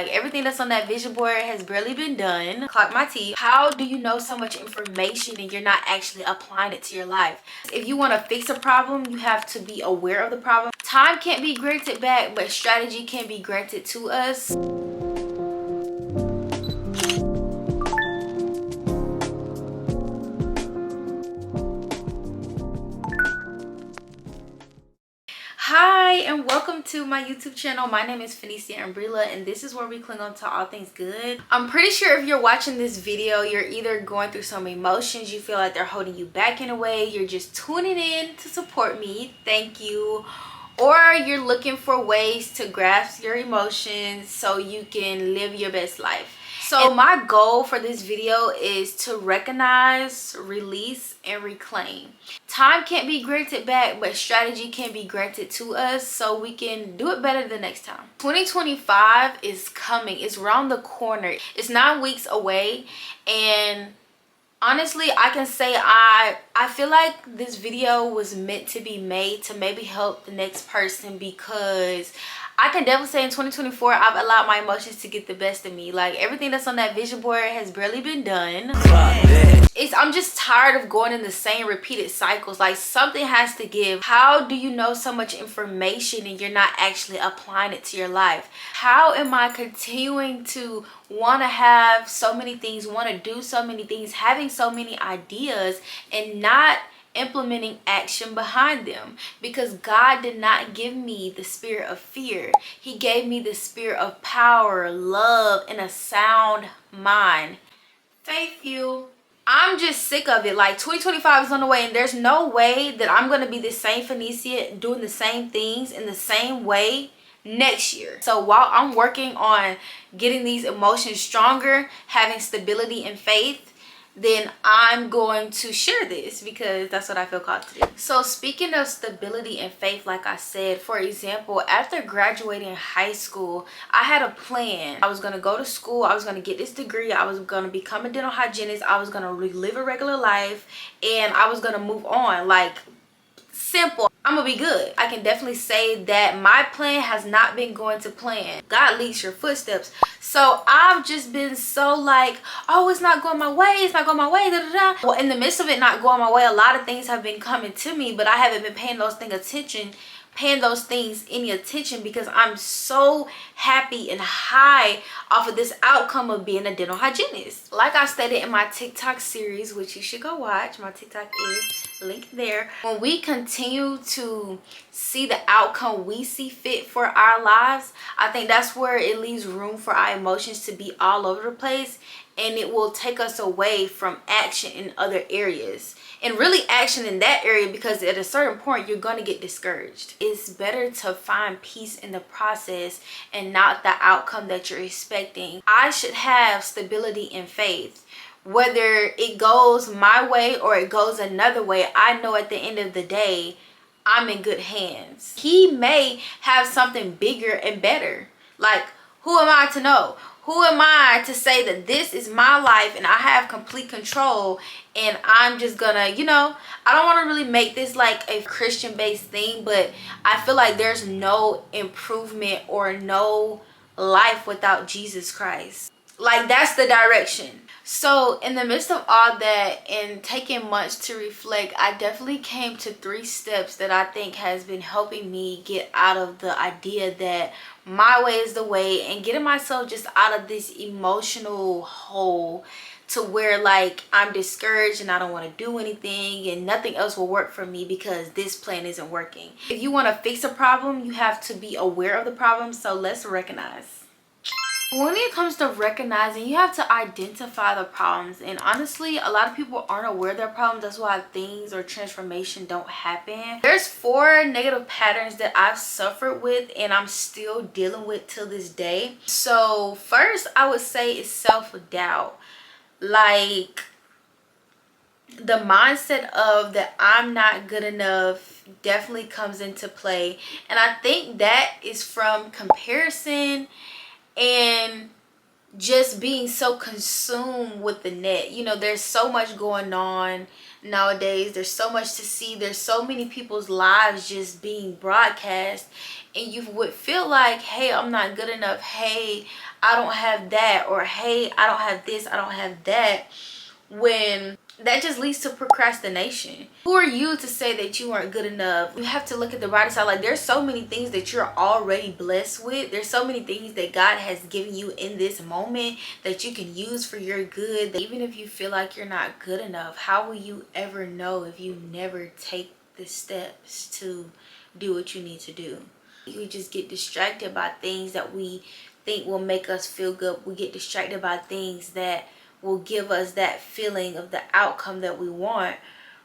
Like everything that's on that vision board has barely been done. Clock my teeth. How do you know so much information and you're not actually applying it to your life? If you want to fix a problem, you have to be aware of the problem. Time can't be granted back, but strategy can be granted to us. Hi and welcome to my YouTube channel. My name is Phoenicia Umbrella and this is where we cling on to all things good. I'm pretty sure if you're watching this video, you're either going through some emotions, you feel like they're holding you back in a way, you're just tuning in to support me, thank you, or you're looking for ways to grasp your emotions so you can live your best life. So my goal for this video is to recognize, release, and reclaim. Time can't be granted back, but strategy can be granted to us so we can do it better the next time. 2025 is coming. It's around the corner. It's 9 weeks away, and honestly, I can say I feel like this video was meant to be made to maybe help the next person, because I can definitely say in 2024, I've allowed my emotions to get the best of me. Like everything that's on that vision board has barely been done. I'm just tired of going in the same repeated cycles. Like something has to give. How do you know so much information and you're not actually applying it to your life? How am I continuing to want to have so many things, want to do so many things, having so many ideas and not implementing action behind them? Because God did not give me the spirit of fear. He gave me the spirit of power, love, and a sound mind. Faith you. I'm just sick of it. Like 2025 is on the way and there's no way that I'm going to be the same Phoenicia doing the same things in the same way next year. So while I'm working on getting these emotions stronger, having stability and faith, then I'm going to share this because that's what I feel called to do. So speaking of stability and faith, like I said, for example, after graduating high school, I had a plan. I was going to go to school. I was going to get this degree. I was going to become a dental hygienist. I was going to live a regular life and I was going to move on. Like simple. I'm gonna be good. I can definitely say that my plan has not been going to plan. God leads your footsteps. So I've just been so like, oh, it's not going my way, it's not going my way, da, da, da. Well, in the midst of it not going my way, a lot of things have been coming to me, but I haven't been paying those things any attention because I'm so happy and high off of this outcome of being a dental hygienist. Like I stated in my TikTok series, which you should go watch, my TikTok is link there. When we continue to see the outcome we see fit for our lives, I think that's where it leaves room for our emotions to be all over the place, and it will take us away from action in other areas, and really action in that area, because at a certain point you're going to get discouraged. It's better to find peace in the process and not the outcome that you're expecting. I should have stability and faith. Whether it goes my way or it goes another way, I know at the end of the day, I'm in good hands. He may have something bigger and better. Like, who am I to know? Who am I to say that this is my life and I have complete control and I'm just gonna, I don't want to really make this like a Christian based thing, but I feel like there's no improvement or no life without Jesus Christ. Like that's the direction. So in the midst of all that and taking months to reflect, I definitely came to 3 steps that I think has been helping me get out of the idea that my way is the way, and getting myself just out of this emotional hole to where like I'm discouraged and I don't want to do anything and nothing else will work for me because this plan isn't working. If you want to fix a problem, you have to be aware of the problem. So let's recognize. When it comes to recognizing, you have to identify the problems, and honestly a lot of people aren't aware of their problems. That's why things or transformation don't happen. There's 4 negative patterns that I've suffered with and I'm still dealing with till this day. So first I would say is self-doubt. Like the mindset of that I'm not good enough definitely comes into play, and I think that is from comparison and just being so consumed with the net. You know, there's so much going on nowadays. There's so much to see. There's so many people's lives just being broadcast, and you would feel like, hey, I'm not good enough. Hey, I don't have that. Or hey, I don't have this, I don't have that. When that just leads to procrastination. Who are you to say that you aren't good enough? You have to look at the brighter side. Like, there's so many things that you're already blessed with. There's so many things that God has given you in this moment that you can use for your good. Even if you feel like you're not good enough, how will you ever know if you never take the steps to do what you need to do? We just get distracted by things that we think will make us feel good. We get distracted by things that will give us that feeling of the outcome that we want,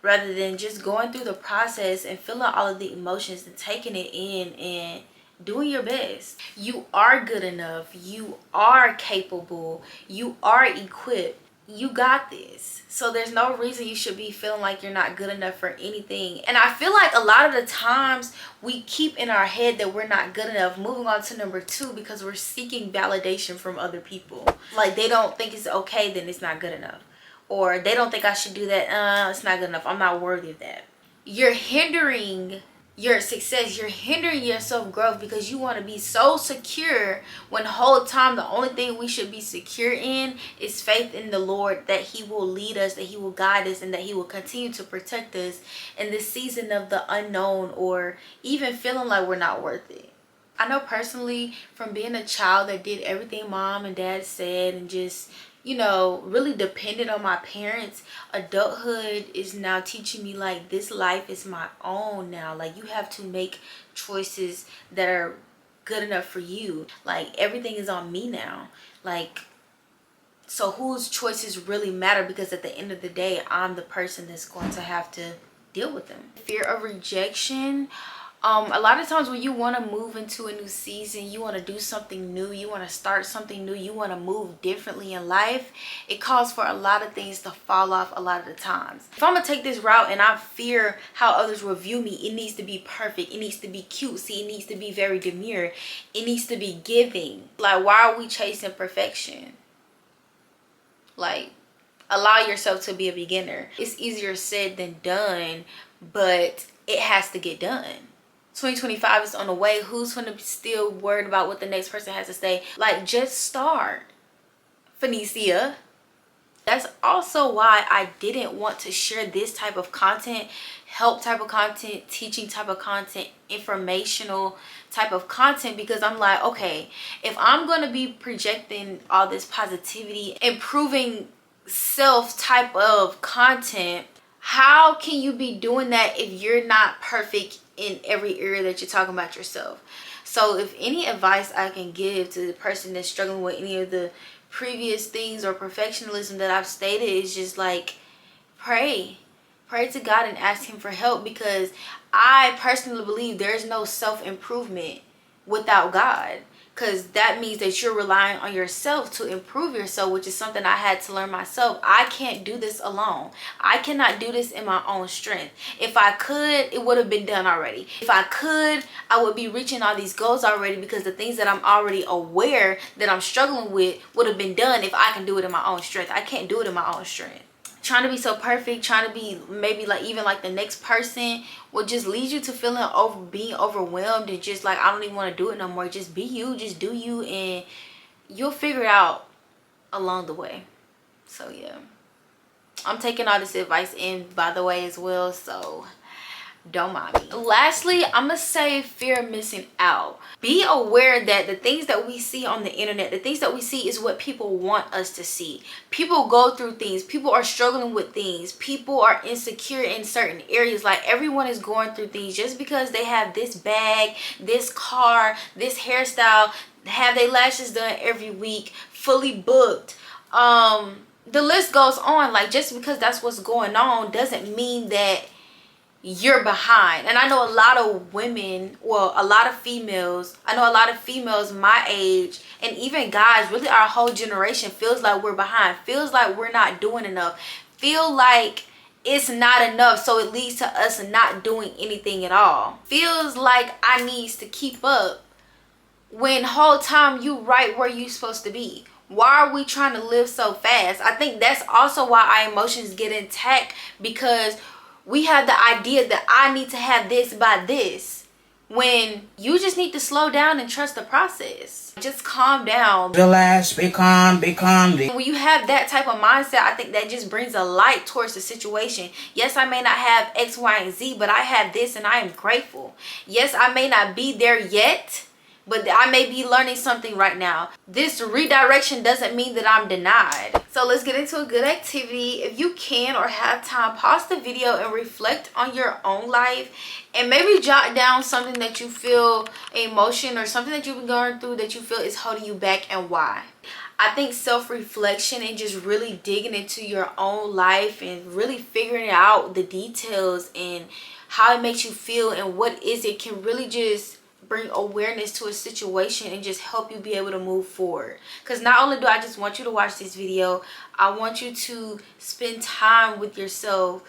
rather than just going through the process and feeling all of the emotions and taking it in and doing your best. You are good enough. You are capable. You are equipped. You got this. So there's no reason you should be feeling like you're not good enough for anything. And I feel like a lot of the times we keep in our head that we're not good enough. Moving on to number 2, because we're seeking validation from other people. Like, they don't think it's okay, then it's not good enough. Or they don't think I should do that. It's not good enough. I'm not worthy of that. You're hindering your success. You're hindering your self-growth because you want to be so secure, when the whole time the only thing we should be secure in is faith in the Lord, that he will lead us, that he will guide us, and that he will continue to protect us in this season of the unknown, or even feeling like we're not worth it. I know personally, from being a child that did everything mom and dad said and just, you know, really depended on my parents, adulthood is now teaching me, like, this life is my own now. Like, you have to make choices that are good enough for you. Like, everything is on me now. Like, so whose choices really matter? Because at the end of the day, I'm the person that's going to have to deal with them. Fear of rejection. A lot of times when you want to move into a new season, you want to do something new, you want to start something new, you want to move differently in life, it calls for a lot of things to fall off a lot of the times. If I'm going to take this route and I fear how others will view me, it needs to be perfect, it needs to be cutesy, it needs to be very demure, it needs to be giving. Like, why are we chasing perfection? Like, allow yourself to be a beginner. It's easier said than done, but it has to get done. 2025 is on the way. Who's going to be still worried about what the next person has to say? Like, just start, Phoenicia. That's also why I didn't want to share this type of content, help type of content, teaching type of content, informational type of content, because I'm like, okay, if I'm going to be projecting all this positivity, improving self type of content, how can you be doing that if you're not perfect in every area that you're talking about yourself? So if any advice I can give to the person that's struggling with any of the previous things or perfectionism that I've stated, is just like, pray to God and ask him for help, because I personally believe there's no self-improvement without God. Because that means that you're relying on yourself to improve yourself, which is something I had to learn myself. I can't do this alone. I cannot do this in my own strength. If I could, it would have been done already. If I could, I would be reaching all these goals already, because the things that I'm already aware that I'm struggling with would have been done if I can do it in my own strength. I can't do it in my own strength. Trying to be so perfect, trying to be maybe like even like the next person, will just lead you to being overwhelmed and just like, I don't even want to do it no more. Just be you, just do you, and you'll figure it out along the way. So yeah, I'm taking all this advice in, by the way, as well, so don't mind me. Lastly, I'm gonna say fear of missing out. Be aware that the things that we see on the internet, the things that we see is what people want us to see. People go through things, people are struggling with things, people are insecure in certain areas. Like, everyone is going through things. Just because they have this bag, this car, this hairstyle, have their lashes done every week, fully booked, the list goes on. Like, just because that's what's going on doesn't mean that you're behind. And I know a lot of women, well, a lot of females, I know a lot of females my age, and even guys, really our whole generation, feels like we're behind, feels like we're not doing enough, feel like it's not enough, so it leads to us not doing anything at all. Feels like I needs to keep up when whole time you right where you supposed to be? Why are we trying to live so fast? I think that's also why our emotions get intact, because we have the idea that I need to have this by this, when you just need to slow down and trust the process. Just calm down. Relax, be calm, be calm. When you have that type of mindset, I think that just brings a light towards the situation. Yes, I may not have X, Y, and Z, but I have this and I am grateful. Yes, I may not be there yet, but I may be learning something right now. This redirection doesn't mean that I'm denied. So let's get into a good activity. If you can or have time, pause the video and reflect on your own life, and maybe jot down something that you feel, emotion or something that you've been going through that you feel is holding you back and why. I think self-reflection and just really digging into your own life and really figuring out the details and how it makes you feel and what is it can really just bring awareness to a situation and just help you be able to move forward. Because not only do I just want you to watch this video, I want you to spend time with yourself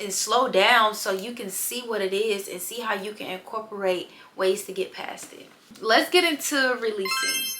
and slow down so you can see what it is and see how you can incorporate ways to get past it. Let's get into releasing.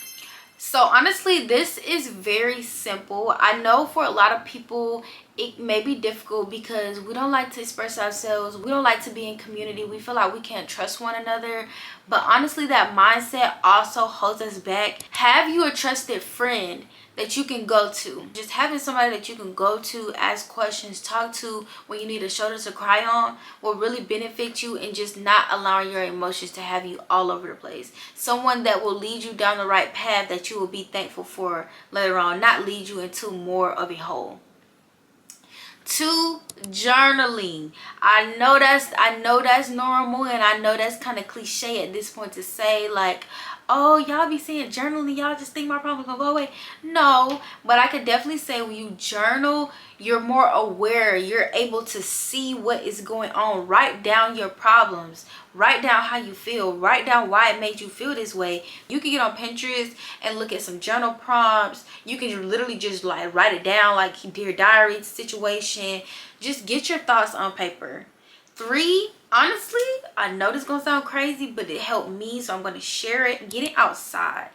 So honestly, this is very simple. I know for a lot of people it may be difficult because we don't like to express ourselves. We don't like to be in community. We feel like we can't trust one another. But honestly, that mindset also holds us back. Have you a trusted friend that you can go to? Just having somebody that you can go to, ask questions, talk to when you need a shoulder to cry on will really benefit you, and just not allowing your emotions to have you all over the place. Someone that will lead you down the right path that you will be thankful for later on, not lead you into more of a hole. 2, journaling. I know that's normal, and I know that's kind of cliche at this point to say, like, oh, y'all be saying journaling, y'all just think my problem's gonna go away. No, but I could definitely say when you journal, you're more aware. You're able to see what is going on. Write down your problems. Write down how you feel. Write down why it made you feel this way. You can get on Pinterest and look at some journal prompts. You can literally just like write it down, like Dear Diary situation. Just get your thoughts on paper. 3, honestly, I know this is gonna sound crazy, but it helped me, so I'm gonna share it. Getting outside.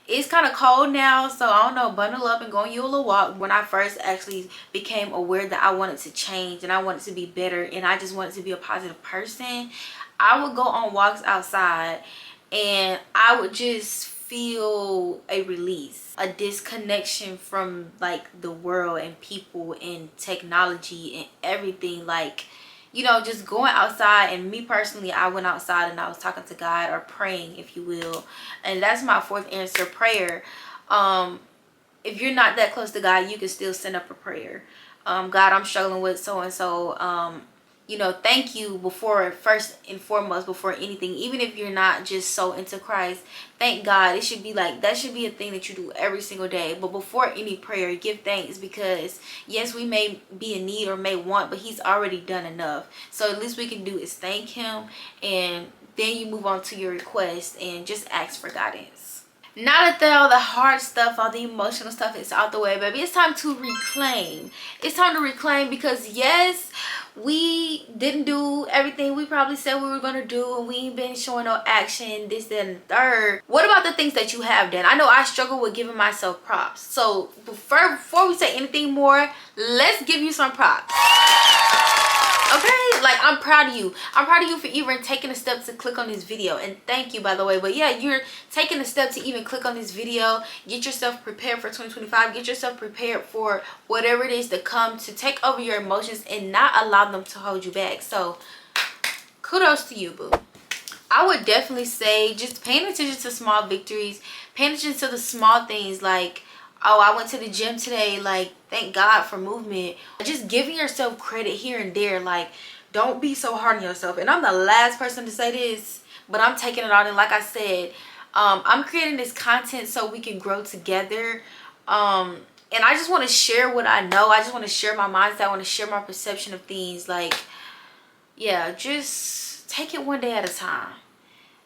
It's kind of cold now, so I don't know, bundle up and go on you a little walk. When I first actually became aware that I wanted to change and I wanted to be better and I just wanted to be a positive person, I would go on walks outside and I would just feel a release, a disconnection from like the world and people and technology and everything. Like, you know, just going outside. And me personally, I went outside and I was talking to God, or praying, if you will. And that's my 4th answer, prayer. If you're not that close to God, you can still send up a prayer. God, I'm struggling with so and so. You know, thank you before, first and foremost, before anything. Even if you're not just so into Christ, thank God. It should be like, that should be a thing that you do every single day. But before any prayer, give thanks, because yes, we may be in need or may want, but he's already done enough. So at least we can do is thank him, and then you move on to your request and just ask for guidance. Now that all the hard stuff, all the emotional stuff is out the way, baby, it's time to reclaim. It's time to reclaim, because yes, we didn't do everything we probably said we were going to do, and we ain't been showing no action, this, that, and the third. What about the things that you have done? I know I struggle with giving myself props. So before we say anything more, let's give you some props. Okay, like, I'm proud of you. I'm proud of you for even taking a step to click on this video, and thank you, by the way. But yeah, you're taking a step to even click on this video. Get yourself prepared for 2025. Get yourself prepared for whatever it is to come, to take over your emotions and not allow them to hold you back. So kudos to you, boo. I would definitely say just paying attention to small victories, paying attention to the small things, like, oh, I went to the gym today, like, thank God for movement. Just giving yourself credit here and there. Like, don't be so hard on yourself. And I'm the last person to say this, but I'm taking it on. And like I said, I'm creating this content so we can grow together. And I just want to share what I know. I just want to share my mindset. I want to share my perception of things. Like, yeah, just take it one day at a time.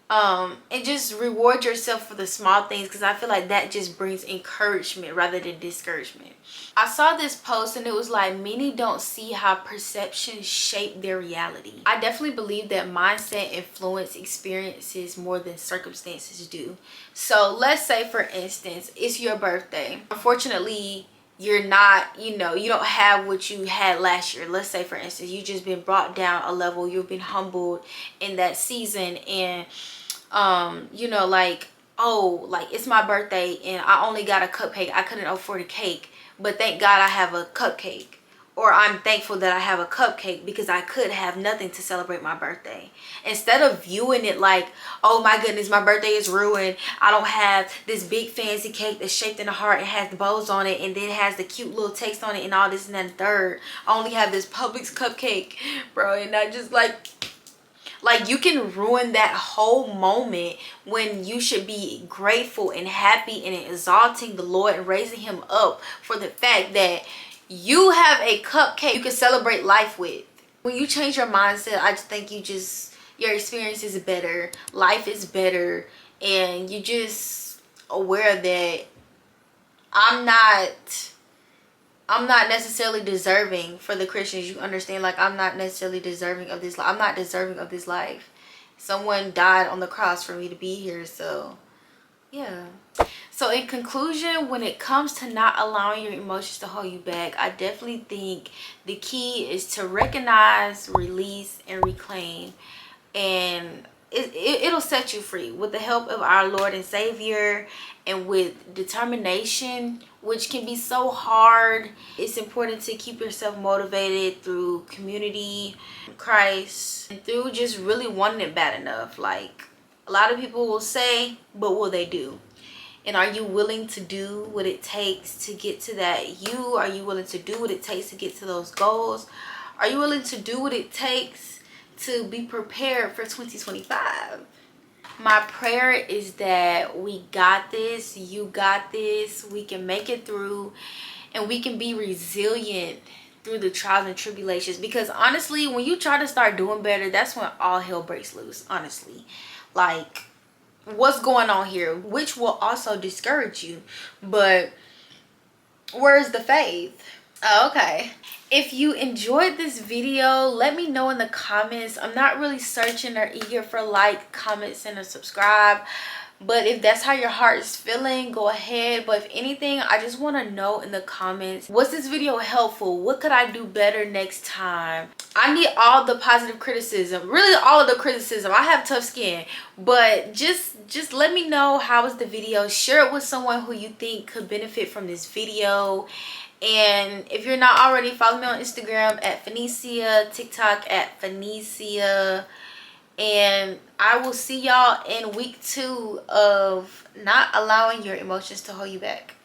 And just reward yourself for the small things, because I feel like that just brings encouragement rather than discouragement. I saw this post and it was like, many don't see how perception shape their reality. I definitely believe that mindset influence experiences more than circumstances do. So let's say, for instance, it's your birthday. Unfortunately, you're not, you don't have what you had last year. Let's say, for instance, you just been brought down a level, you've been humbled in that season, and like, oh, like, it's my birthday and I only got a cupcake. I couldn't afford a cake, but thank God I have a cupcake. Or I'm thankful that I have a cupcake because I could have nothing to celebrate my birthday. Instead of viewing it like, oh my goodness, my birthday is ruined. I don't have this big fancy cake that's shaped in a heart and has the bows on it, and then it has the cute little text on it and all this and that and third. I only have this Publix cupcake, bro. And I just like, you can ruin that whole moment when you should be grateful and happy and exalting the Lord and raising him up for the fact that you have a cupcake you can celebrate life with. When you change your mindset, I just think your experience is better, life is better, and you just aware that I'm not necessarily deserving. For the Christians, you understand, like, I'm not necessarily deserving of this. I'm not deserving of this life. Someone died on the cross for me to be here. So yeah. So in conclusion, when it comes to not allowing your emotions to hold you back, I definitely think the key is to recognize, release, and reclaim. And it'll set you free with the help of our Lord and Savior, and with determination, which can be so hard. It's important to keep yourself motivated through community, Christ, and through just really wanting it bad enough. Like, a lot of people will say, but will they do? And are you willing to do what it takes to get to that you? Are you willing to do what it takes to get to those goals? Are you willing to do what it takes to be prepared for 2025? My prayer is that we got this, you got this, we can make it through, and we can be resilient through the trials and tribulations. Because honestly, when you try to start doing better, that's when all hell breaks loose, honestly. Like, what's going on here? Which will also discourage you. But where's the faith? Oh, okay. If you enjoyed this video, let me know in the comments. I'm not really searching or eager for like, comments, and a subscribe. But if that's how your heart is feeling, go ahead. But if anything, I just want to know in the comments, was this video helpful? What could I do better next time? I need all the positive criticism, really all of the criticism. I have tough skin, but just let me know how was the video. Share it with someone who you think could benefit from this video. And if you're not already, follow me on Instagram at Phoenicia, TikTok at Phoenicia. And I will see y'all in week 2 of not allowing your emotions to hold you back.